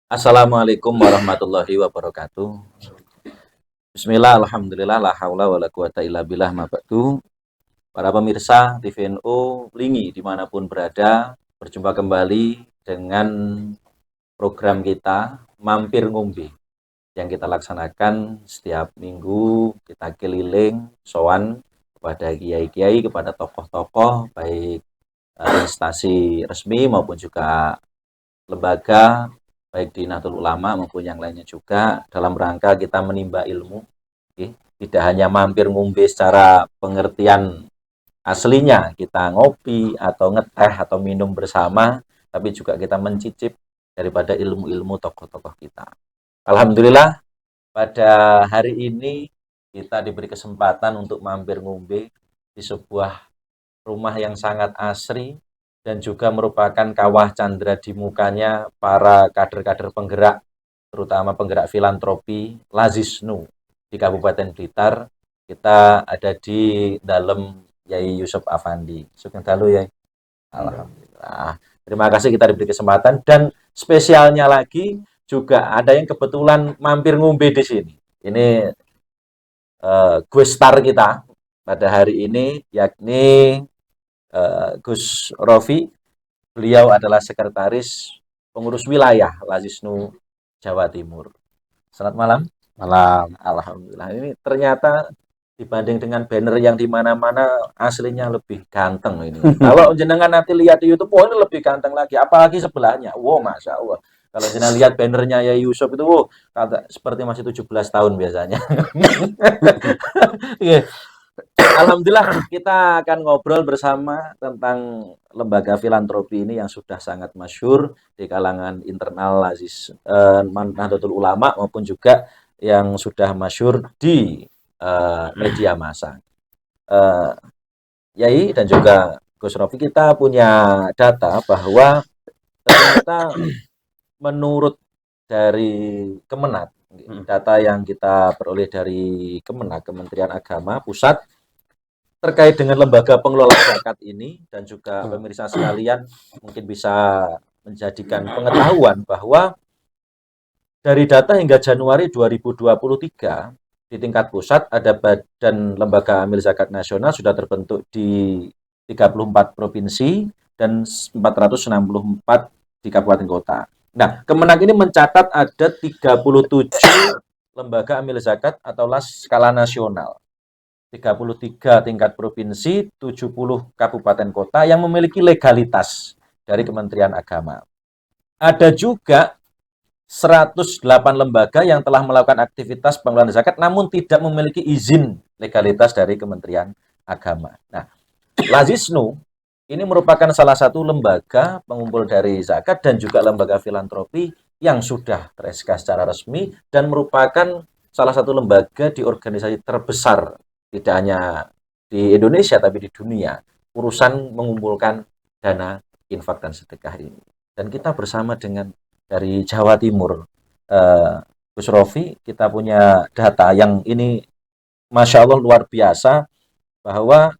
Assalamualaikum warahmatullahi wabarakatuh. Bismillah, alhamdulillah, la haula wa la quwata illa billah ma ba'du. Para pemirsa TVNU Lingi dimanapun berada, berjumpa kembali dengan program kita Mampir Ngombe yang kita laksanakan setiap minggu. Kita keliling sowan kepada kiai-kiai, kepada tokoh-tokoh baik instansi resmi maupun juga lembaga baik di Nahdlatul Ulama maupun yang lainnya juga dalam rangka kita menimba ilmu. Tidak hanya mampir ngombe secara pengertian aslinya kita ngopi atau ngeteh atau minum bersama, tapi juga kita mencicip daripada ilmu-ilmu tokoh-tokoh kita. Alhamdulillah pada hari ini kita diberi kesempatan untuk mampir ngombe di sebuah rumah yang sangat asri dan juga merupakan kawah candra di mukanya para kader-kader penggerak, terutama penggerak filantropi Lazisnu di Kabupaten Blitar. Kita ada di dalam Yai Yusuf Afandi. Sugeng dalu Yai. Alhamdulillah. Terima kasih kita diberi kesempatan dan spesialnya lagi juga ada yang kebetulan mampir ngombe di sini. Ini Gus Star kita pada hari ini yakni Gus Rofi. Beliau adalah sekretaris pengurus wilayah Lazisnu Jawa Timur. Selamat malam. Malam. Alhamdulillah. Ini ternyata dibanding dengan banner yang di mana-mana aslinya lebih ganteng ini. Kalau jenengan nanti lihat di YouTube, oh ini lebih ganteng lagi. Apalagi sebelahnya. Wow, Masya Allah. Kalau jenengan lihat bannernya ya Yusuf itu, wow, seperti masih 17 tahun biasanya. Alhamdulillah kita akan ngobrol bersama tentang lembaga filantropi ini yang sudah sangat masyhur di kalangan internal Nahdlatul Ulama maupun juga yang sudah masyhur di media massa. Yai dan juga Gus Rofi, kita punya data bahwa ternyata menurut dari Kemenak, data yang kita peroleh dari Kemenak, Kementerian Agama Pusat, terkait dengan lembaga pengelola zakat ini dan juga pemirsa sekalian mungkin bisa menjadikan pengetahuan bahwa dari data hingga Januari 2023 di tingkat pusat ada Badan Lembaga Amil Zakat Nasional sudah terbentuk di 34 provinsi dan 464 di kabupaten kota. Nah, Kemenak ini mencatat ada 37 lembaga amil zakat atau LAS skala nasional. 33 tingkat provinsi, 70 kabupaten kota yang memiliki legalitas dari Kementerian Agama. Ada juga 108 lembaga yang telah melakukan aktivitas pengelolaan zakat namun tidak memiliki izin legalitas dari Kementerian Agama. Nah, Lazisnu ini merupakan salah satu lembaga pengumpul dari zakat dan juga lembaga filantropi yang sudah ter-SK secara resmi dan merupakan salah satu lembaga di organisasi terbesar tidak hanya di Indonesia tapi di dunia urusan mengumpulkan dana infak dan sedekah ini. Dan kita bersama dengan dari Jawa Timur, Gus Rofi, kita punya data yang ini Masya Allah luar biasa bahwa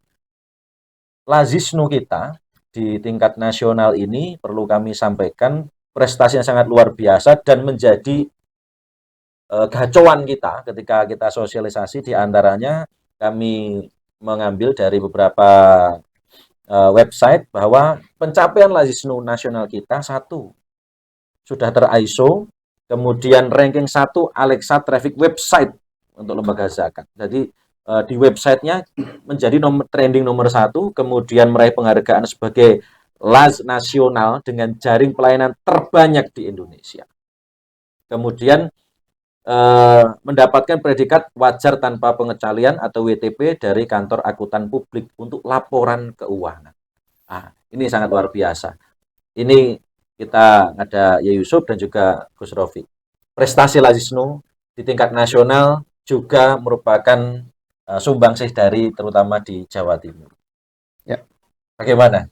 Lazisnu kita di tingkat nasional ini perlu kami sampaikan prestasinya sangat luar biasa dan menjadi gacauan kita ketika kita sosialisasi. Di antaranya kami mengambil dari beberapa website bahwa pencapaian Lazisnu nasional kita satu sudah ter-ISO, kemudian ranking 1 Alexa Traffic website untuk lembaga zakat. Jadi di websitenya menjadi trending nomor 1, kemudian meraih penghargaan sebagai LAS nasional dengan jaring pelayanan terbanyak di Indonesia. Kemudian mendapatkan predikat wajar tanpa pengecualian atau WTP dari kantor akuntan publik untuk laporan keuangan. Nah, ini sangat luar biasa. Ini kita ada Ya Yusuf dan juga Gus Rofi. Prestasi Lazisnu di tingkat nasional juga merupakan sumbangsih dari terutama di Jawa Timur. Ya. Bagaimana?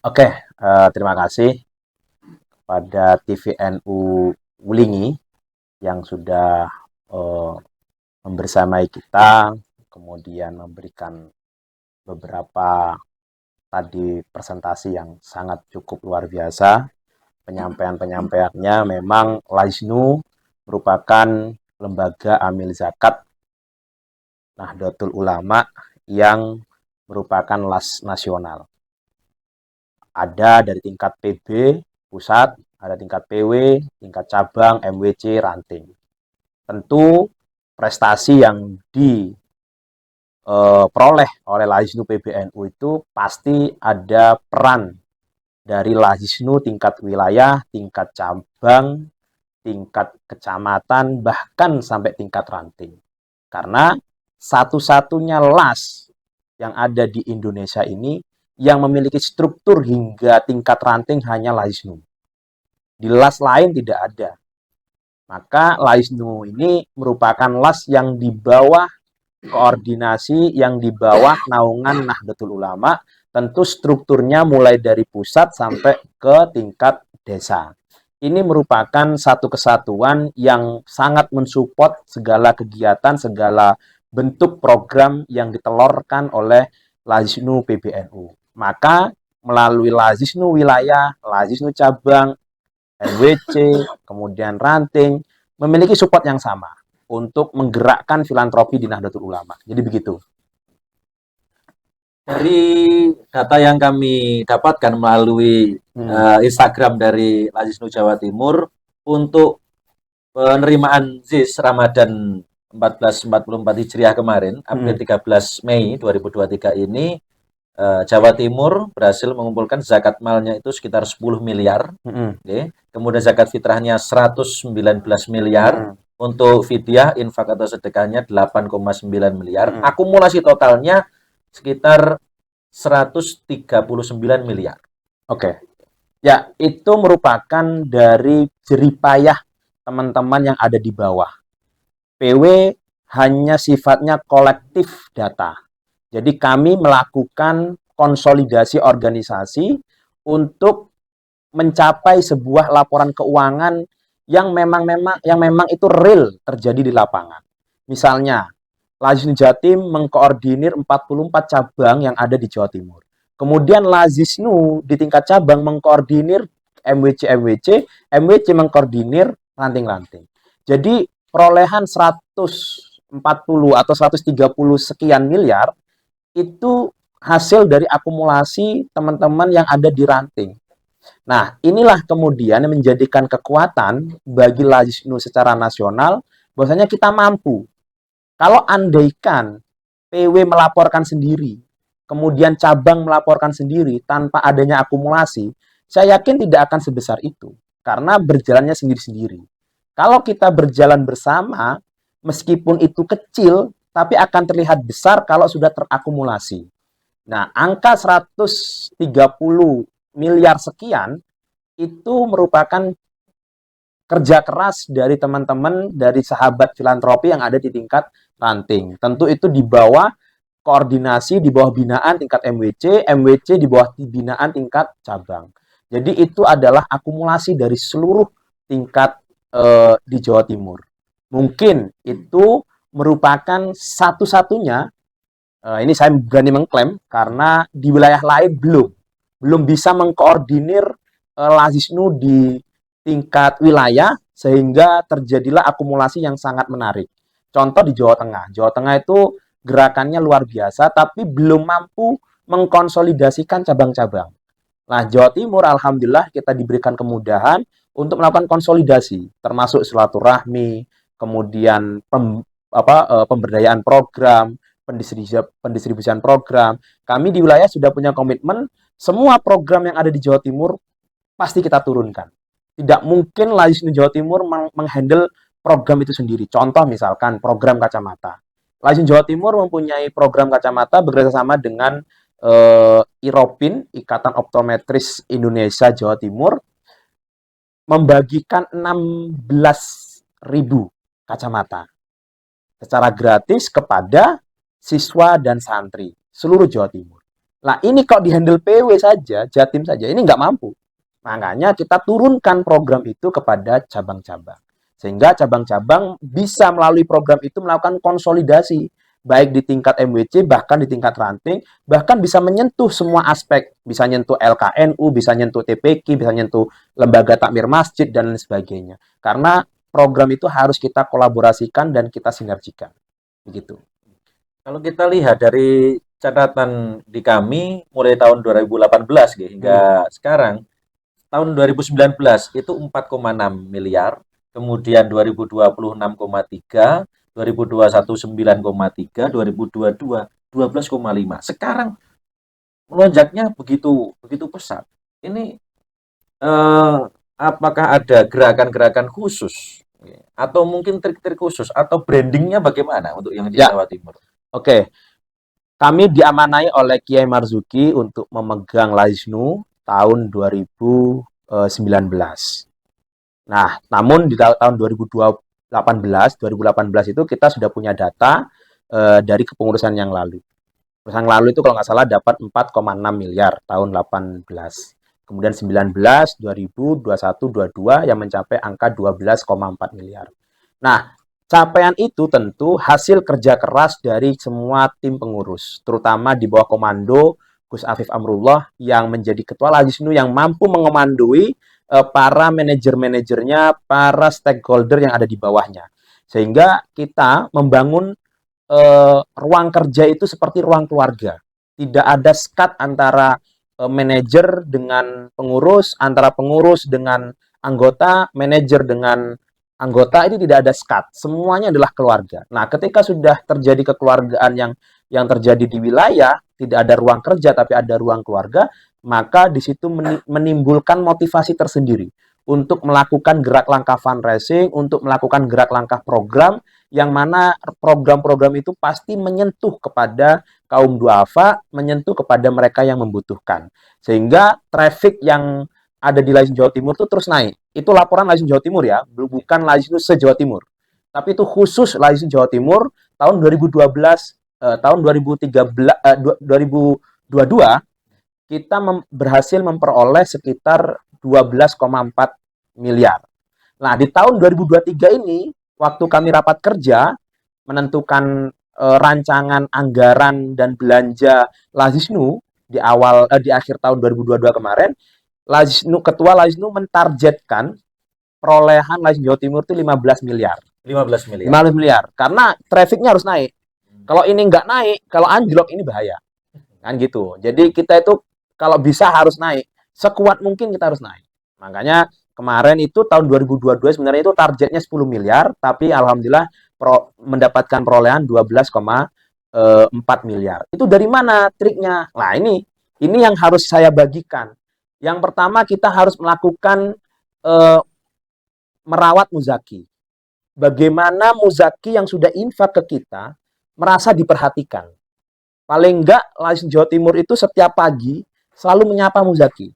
Oke, terima kasih pada TVNU Wulingi yang sudah membersamai kita, kemudian memberikan beberapa tadi presentasi yang sangat cukup luar biasa. Penyampaian-penyampaiannya memang Lajnu merupakan lembaga amil zakat Nahdlatul Ulama yang merupakan las nasional. Ada dari tingkat PB, pusat, ada tingkat PW, tingkat cabang, MWC, ranting. Tentu prestasi yang diperoleh oleh Lajnu PBNU itu pasti ada peran dari Lajnu tingkat wilayah, tingkat cabang, tingkat kecamatan, bahkan sampai tingkat ranting. Karena satu-satunya las yang ada di Indonesia ini yang memiliki struktur hingga tingkat ranting hanya Lajnu. Di las lain tidak ada. Maka Lajnu ini merupakan las yang di bawah koordinasi, yang di bawah naungan Nahdlatul Ulama. Tentu strukturnya mulai dari pusat sampai ke tingkat desa. Ini merupakan satu kesatuan yang sangat mensupport segala kegiatan, segala bentuk program yang ditelorkan oleh Lajnu PBNU. Maka melalui Lajnu wilayah, Lajnu cabang, MWC, kemudian ranting, memiliki support yang sama untuk menggerakkan filantropi di Nahdlatul Ulama. Jadi begitu. Dari data yang kami dapatkan melalui Instagram dari Lajnu Jawa Timur, untuk penerimaan ZIS Ramadan 1444 Hijriah kemarin, April 13 Mei 2023 ini, Jawa Timur berhasil mengumpulkan zakat malnya itu sekitar 10 miliar. Okay. Kemudian zakat fitrahnya 119 miliar. Untuk fidyah, infak atau sedekahnya 8,9 miliar. Akumulasi totalnya sekitar 139 miliar. Oke. Ya, itu merupakan dari jeripayah teman-teman yang ada di bawah. PW hanya sifatnya kolektif data. Jadi kami melakukan konsolidasi organisasi untuk mencapai sebuah laporan keuangan yang memang itu real terjadi di lapangan. Misalnya, Lajnu Jatim mengkoordinir 44 cabang yang ada di Jawa Timur. Kemudian Lajnu di tingkat cabang mengkoordinir MWC mengkoordinir ranting-ranting. Jadi perolehan 140 atau 130 sekian miliar itu hasil dari akumulasi teman-teman yang ada di ranting. Nah, inilah kemudian yang menjadikan kekuatan bagi Lajnu secara nasional, bahwasanya kita mampu. Kalau andaikan PW melaporkan sendiri, kemudian cabang melaporkan sendiri tanpa adanya akumulasi, saya yakin tidak akan sebesar itu, karena berjalannya sendiri-sendiri. Kalau kita berjalan bersama, meskipun itu kecil, tapi akan terlihat besar kalau sudah terakumulasi. Nah, angka 130 miliar sekian itu merupakan kerja keras dari teman-teman, dari sahabat filantropi yang ada di tingkat ranting. Tentu itu di bawah koordinasi, di bawah binaan tingkat MWC di bawah binaan tingkat cabang. Jadi itu adalah akumulasi dari seluruh tingkat di Jawa Timur. Mungkin itu merupakan satu-satunya, ini saya berani mengklaim, karena di wilayah lain belum bisa mengkoordinir Lajnu di tingkat wilayah, sehingga terjadilah akumulasi yang sangat menarik. Contoh di Jawa Tengah. Jawa Tengah itu gerakannya luar biasa, tapi belum mampu mengkonsolidasikan cabang-cabang. Nah, Jawa Timur, alhamdulillah kita diberikan kemudahan untuk melakukan konsolidasi, termasuk silaturahmi, kemudian pemberdayaan program, pendistribusian program. Kami di wilayah sudah punya komitmen, semua program yang ada di Jawa Timur pasti kita turunkan. Tidak mungkin Lajnu Jawa Timur menghandle program itu sendiri. Contoh misalkan program kacamata. Lajnu Jawa Timur mempunyai program kacamata bekerjasama dengan IROPIN, Ikatan Optometris Indonesia Jawa Timur, membagikan 16.000 kacamata secara gratis kepada siswa dan santri seluruh Jawa Timur. Nah, ini kok dihandle PW saja, Jatim saja, ini nggak mampu. Makanya kita turunkan program itu kepada cabang-cabang. Sehingga cabang-cabang bisa melalui program itu melakukan konsolidasi. baik di tingkat MWC, bahkan di tingkat ranting, bahkan bisa menyentuh semua aspek, bisa nyentuh LKNU, bisa nyentuh TPQ, bisa nyentuh lembaga takmir masjid, dan lain sebagainya. Karena program itu harus kita kolaborasikan dan kita sinergikan. Begitu. Kalau kita lihat dari catatan di kami mulai tahun 2018 hingga sekarang, tahun 2019 itu 4,6 miliar, kemudian 2020 6,3, 2021 9,3, 2022 12,5. Sekarang melonjaknya begitu begitu pesat. Ini apakah ada gerakan-gerakan khusus atau mungkin trik-trik khusus atau brandingnya bagaimana untuk yang di Ya, Jawa Timur? oke. Kami diamanai oleh Kiai Marzuki untuk memegang Laisnu tahun 2019. Nah, namun di tahun 2018 itu kita sudah punya data dari kepengurusan yang lalu. Kepengurusan yang lalu itu kalau nggak salah dapat 4,6 miliar tahun 18. Kemudian 19, 2000, 21, 22 yang mencapai angka 12,4 miliar. Nah, capaian itu tentu hasil kerja keras dari semua tim pengurus, terutama di bawah komando Gus Afif Amrullah yang menjadi ketua Lajisnu yang mampu mengomandoi para manajer-manajernya, para stakeholder yang ada di bawahnya. Sehingga kita membangun ruang kerja itu seperti ruang keluarga. Tidak ada sekat antara manajer dengan pengurus, antara pengurus dengan anggota, manajer dengan anggota, ini tidak ada sekat. Semuanya adalah keluarga. Nah, ketika sudah terjadi kekeluargaan yang terjadi di wilayah, tidak ada ruang kerja tapi ada ruang keluarga, maka di situ menimbulkan motivasi tersendiri untuk melakukan gerak langkah fundraising, untuk melakukan gerak langkah program, yang mana program-program itu pasti menyentuh kepada kaum duafa, menyentuh kepada mereka yang membutuhkan. Sehingga traffic yang ada di Lajisnu Jawa Timur itu terus naik. Itu laporan Lajisnu Jawa Timur ya, bukan Lajisnu se-Jawa Timur. Tapi itu khusus Lajisnu Jawa Timur tahun 2012, tahun 2013, 2022 kita berhasil memperoleh sekitar 12,4 miliar. Nah, di tahun 2023 ini, waktu kami rapat kerja, menentukan rancangan anggaran dan belanja Lajisnu di akhir tahun 2022 kemarin, Ketua Lajisnu mentargetkan perolehan Lajisnu Jawa Timur itu 15 miliar. 15 miliar. 15 miliar. Karena trafficnya harus naik. Kalau ini nggak naik, kalau anjlok ini bahaya. Kan gitu. Jadi kita itu kalau bisa harus naik. Sekuat mungkin kita harus naik. Makanya kemarin itu tahun 2022 sebenarnya itu targetnya 10 miliar, tapi alhamdulillah mendapatkan perolehan 12,4 miliar. Itu dari mana triknya? Nah, ini yang harus saya bagikan. Yang pertama kita harus melakukan merawat muzaki. Bagaimana muzaki yang sudah infak ke kita merasa diperhatikan. Paling enggak Lajisnu Jawa Timur itu setiap pagi selalu menyapa muzaki.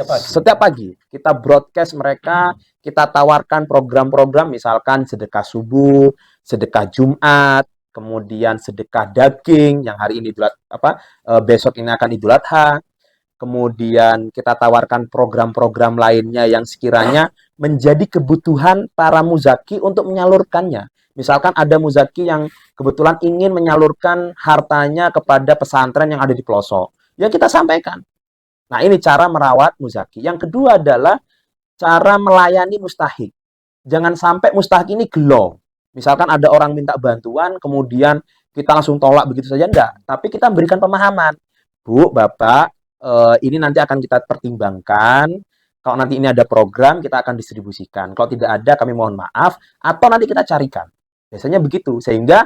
Setiap pagi kita broadcast mereka, kita tawarkan program-program misalkan sedekah subuh, sedekah Jumat, kemudian sedekah daging yang hari ini besok ini akan Idul Adha. Kemudian kita tawarkan program-program lainnya yang sekiranya menjadi kebutuhan para muzaki untuk menyalurkannya. Misalkan ada muzaki yang kebetulan ingin menyalurkan hartanya kepada pesantren yang ada di pelosok. Ya kita sampaikan. Nah, ini cara merawat muzaki. Yang kedua adalah cara melayani mustahik. Jangan sampai mustahik ini gelo. Misalkan ada orang minta bantuan, kemudian kita langsung tolak begitu saja, enggak. Tapi kita berikan pemahaman. Bu, Bapak, ini nanti akan kita pertimbangkan. Kalau nanti ini ada program, kita akan distribusikan. Kalau tidak ada, kami mohon maaf. Atau nanti kita carikan. Biasanya begitu. Sehingga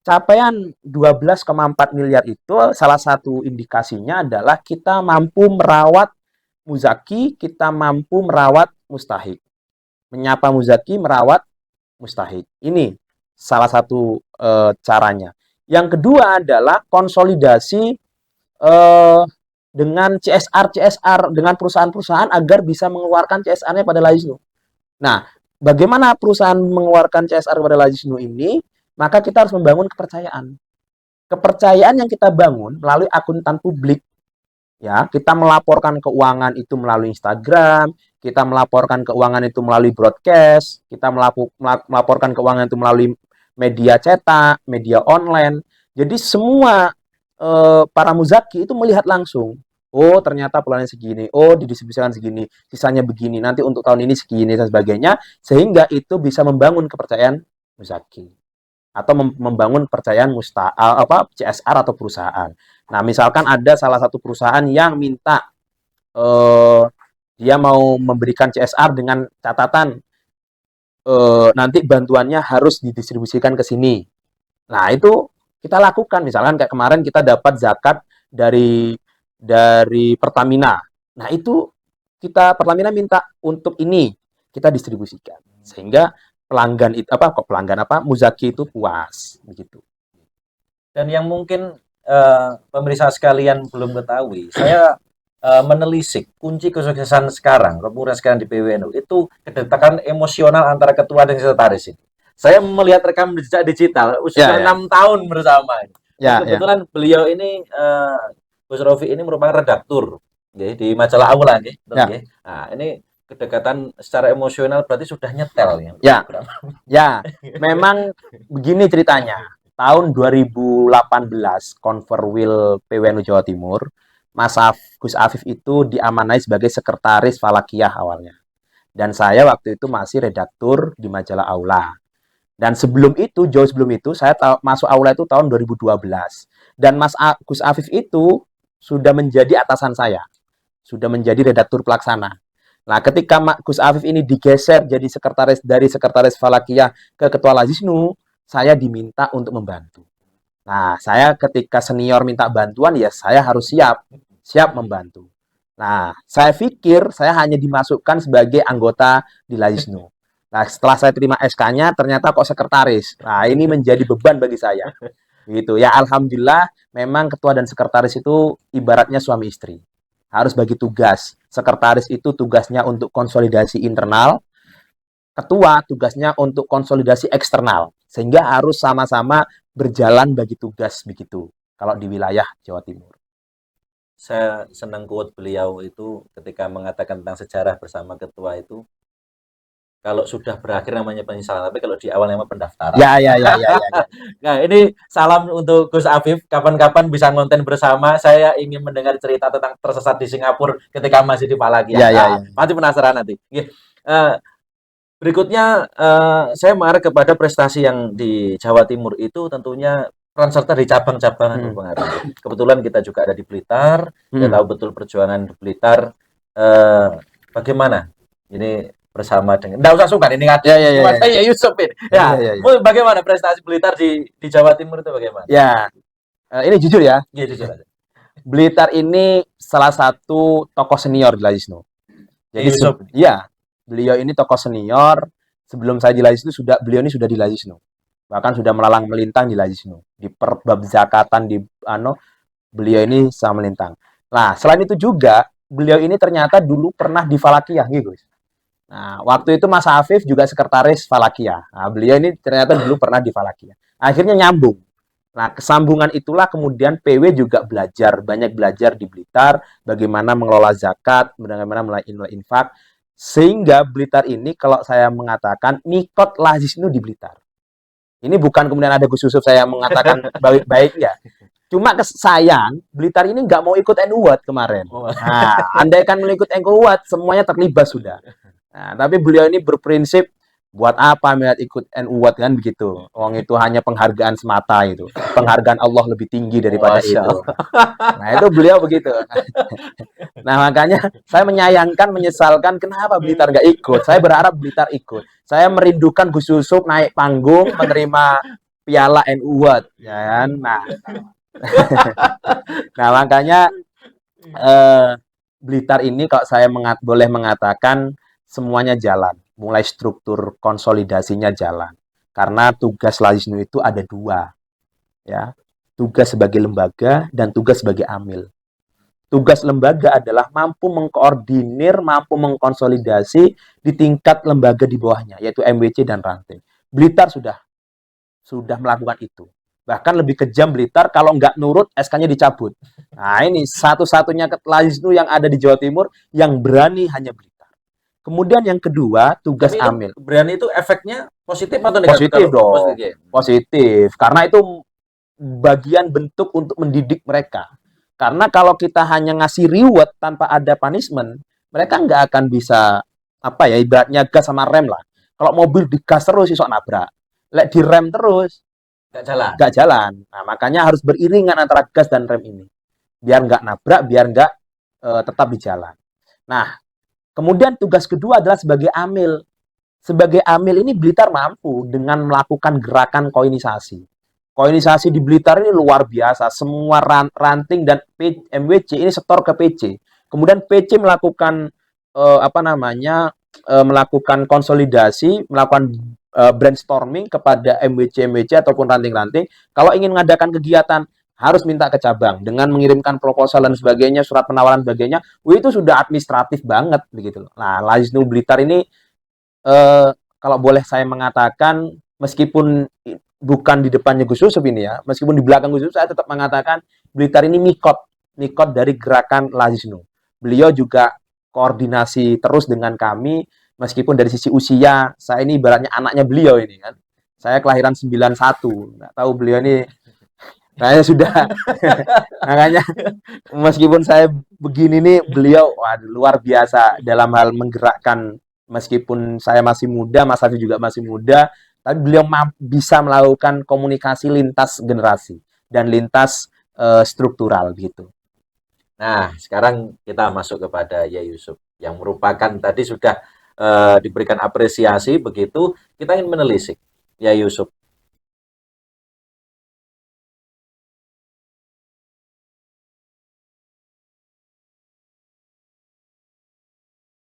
capaian 12,4 miliar itu salah satu indikasinya adalah kita mampu merawat muzaki, kita mampu merawat mustahik. Menyapa muzaki, merawat mustahik. Ini salah satu caranya. Yang kedua adalah konsolidasi dengan CSR dengan perusahaan-perusahaan agar bisa mengeluarkan CSR-nya pada Lajisnu. Nah, bagaimana perusahaan mengeluarkan CSR pada Lajisnu ini? Maka kita harus membangun kepercayaan. Kepercayaan yang kita bangun melalui akuntan publik. Ya, kita melaporkan keuangan itu melalui Instagram, kita melaporkan keuangan itu melalui broadcast, kita melaporkan keuangan itu melalui media cetak, media online. Jadi semua para muzaki itu melihat langsung. Oh, ternyata pelannya segini. Oh, didistribusikan segini. Sisanya begini. Nanti untuk tahun ini segini dan sebagainya. Sehingga itu bisa membangun kepercayaan muzaki atau membangun kepercayaan CSR atau perusahaan. Nah, misalkan ada salah satu perusahaan yang minta dia mau memberikan CSR dengan catatan nanti bantuannya harus didistribusikan ke sini. Nah, itu kita lakukan. Misalkan kayak kemarin kita dapat zakat dari Pertamina. Nah, itu Pertamina minta untuk ini kita distribusikan. Sehingga pelanggan itu muzaki itu puas begitu. Dan yang mungkin pemirsa sekalian belum ketahui, saya menelisik kunci kesuksesan sekarang, kemudian sekarang di PWNU itu kedekatan emosional antara ketua dan sekretaris ini. Saya melihat rekam jejak digital usia 6 tahun bersama. Kebetulan beliau ini Gus Rofi ini merupakan redaktur di majalah Aula Nah, ini kedekatan secara emosional berarti sudah nyetel ya. Memang begini ceritanya. Tahun 2018 Konferwil PWNU Jawa Timur, Gus Afif itu diamanai sebagai sekretaris Falakiyah awalnya. Dan saya waktu itu masih redaktur di majalah Aula. Dan jauh sebelum itu, saya masuk Aula itu tahun 2012. Dan Gus Afif itu sudah menjadi atasan saya. Sudah menjadi redaktur pelaksana. Nah, ketika Gus Afif ini digeser jadi dari sekretaris Falakiyah ke ketua Lazisnu, saya diminta untuk membantu. Nah, saya ketika senior minta bantuan, ya saya harus siap membantu. Nah, saya pikir saya hanya dimasukkan sebagai anggota di Lazisnu. Nah, setelah saya terima SK-nya, ternyata kok sekretaris. Nah, ini menjadi beban bagi saya. Gitu. Ya, alhamdulillah, memang ketua dan sekretaris itu ibaratnya suami istri. Harus bagi tugas. Sekretaris itu tugasnya untuk konsolidasi internal, ketua tugasnya untuk konsolidasi eksternal. Sehingga harus sama-sama berjalan bagi tugas begitu. Kalau di wilayah Jawa Timur. Saya senang quote beliau itu ketika mengatakan tentang sejarah bersama ketua itu, kalau sudah berakhir namanya penyesalan, tapi kalau di awal namanya pendaftaran. Ya. Nah, ini salam untuk Gus Afif. Kapan-kapan bisa ngonten bersama. Saya ingin mendengar cerita tentang tersesat di Singapura ketika masih di Falakiyah. Ya. Pasti penasaran nanti. Berikutnya saya mengarah kepada prestasi yang di Jawa Timur itu tentunya peran serta di cabang-cabang berpengaruh. Kebetulan kita juga ada di Blitar, kita tahu betul perjuangan di Blitar. Bagaimana ini bersama dengan, nggak usah sungkan ini kan, saya Yusuf ini. Bagaimana prestasi Blitar di Jawa Timur itu bagaimana? Ya, ini jujur ya. Iya, jujur aja. Blitar ini salah satu tokoh senior di Lazisnu. Jadi beliau ini tokoh senior. Sebelum saya di Lazisnu beliau ini sudah di Lazisnu. Bahkan sudah melalang melintang di Lazisnu. Di perbab zakatan beliau ini sama melintang. Nah, selain itu juga beliau ini ternyata dulu pernah di Falakiyah gitu. Nah, waktu itu Mas Afif juga sekretaris Falakiyah. Nah, beliau ini ternyata dulu pernah di Falakiyah. Akhirnya nyambung. Nah, kesambungan itulah kemudian PW juga banyak belajar di Blitar, bagaimana mengelola zakat, bagaimana mulai infak. Sehingga Blitar ini kalau saya mengatakan Mikot Lazisnu di Blitar. Ini bukan kemudian ada Gus Yusuf saya mengatakan baik-baik ya. Cuma sayang, Blitar ini nggak mau ikut NU-WAT kemarin. Nah, andaikan mengikut NU-WAT, semuanya terlibat sudah. Nah, tapi beliau ini berprinsip, buat apa melihat ikut NU-WAT kan begitu. Wong itu hanya penghargaan semata itu. Penghargaan Allah lebih tinggi daripada itu. Nah, itu beliau begitu. Nah, makanya saya menyesalkan kenapa Blitar nggak ikut. Saya berharap Blitar ikut. Saya merindukan Gus Yusuf naik panggung menerima piala NU-WAT. Ya kan? Nah, makanya Blitar ini kalau saya boleh mengatakan semuanya jalan, mulai struktur konsolidasinya jalan. Karena tugas Lazisnu itu ada dua, ya, tugas sebagai lembaga dan tugas sebagai amil. Tugas lembaga adalah mampu mengkoordinir, mampu mengkonsolidasi di tingkat lembaga di bawahnya, yaitu MWC dan ranting. Blitar sudah melakukan itu. Bahkan lebih kejam Blitar, kalau nggak nurut, SK-nya dicabut. Nah, ini satu-satunya Lazisnu yang ada di Jawa Timur yang berani hanya Blitar. Kemudian yang kedua, tugas amil. Berani itu efeknya positif atau negatif? Positif dong. Positif. Karena itu bagian bentuk untuk mendidik mereka. Karena kalau kita hanya ngasih reward tanpa ada punishment, mereka nggak akan bisa, apa ya, ibaratnya gas sama rem lah. Kalau mobil digas terus iso nabrak. Lek direm terus Nggak jalan. nggak jalan. Nah, makanya harus beriringan antara gas dan rem ini. Biar nggak nabrak, biar nggak tetap di jalan. Nah, kemudian tugas kedua adalah sebagai amil. Sebagai amil ini Blitar mampu dengan melakukan gerakan koinisasi. Koinisasi di Blitar ini luar biasa. Semua ranting dan MWC ini setor ke PC. Kemudian PC melakukan melakukan konsolidasi, melakukan brainstorming kepada MWC ataupun ranting-ranting. Kalau ingin mengadakan kegiatan harus minta ke cabang dengan mengirimkan proposal dan sebagainya, surat penawaran sebagainya. Itu sudah administratif banget begitu. Nah, Lazisnu Blitar ini kalau boleh saya mengatakan, meskipun bukan di depannya Gus Yusuf ini ya, meskipun di belakang Gus Yusuf, saya tetap mengatakan Blitar ini mikot dari gerakan Lazisnu. Beliau juga koordinasi terus dengan kami, meskipun dari sisi usia, saya ini ibaratnya anaknya beliau ini kan. Saya kelahiran 91, nggak tahu beliau ini kayaknya sudah. Makanya meskipun saya begini nih, beliau luar biasa dalam hal menggerakkan. Meskipun saya masih muda, Mas Hafiz juga masih muda, tapi beliau bisa melakukan komunikasi lintas generasi dan lintas struktural gitu. Nah, sekarang kita masuk kepada Yai Yusuf yang merupakan tadi sudah diberikan apresiasi begitu. Kita ingin menelisik Yai Yusuf.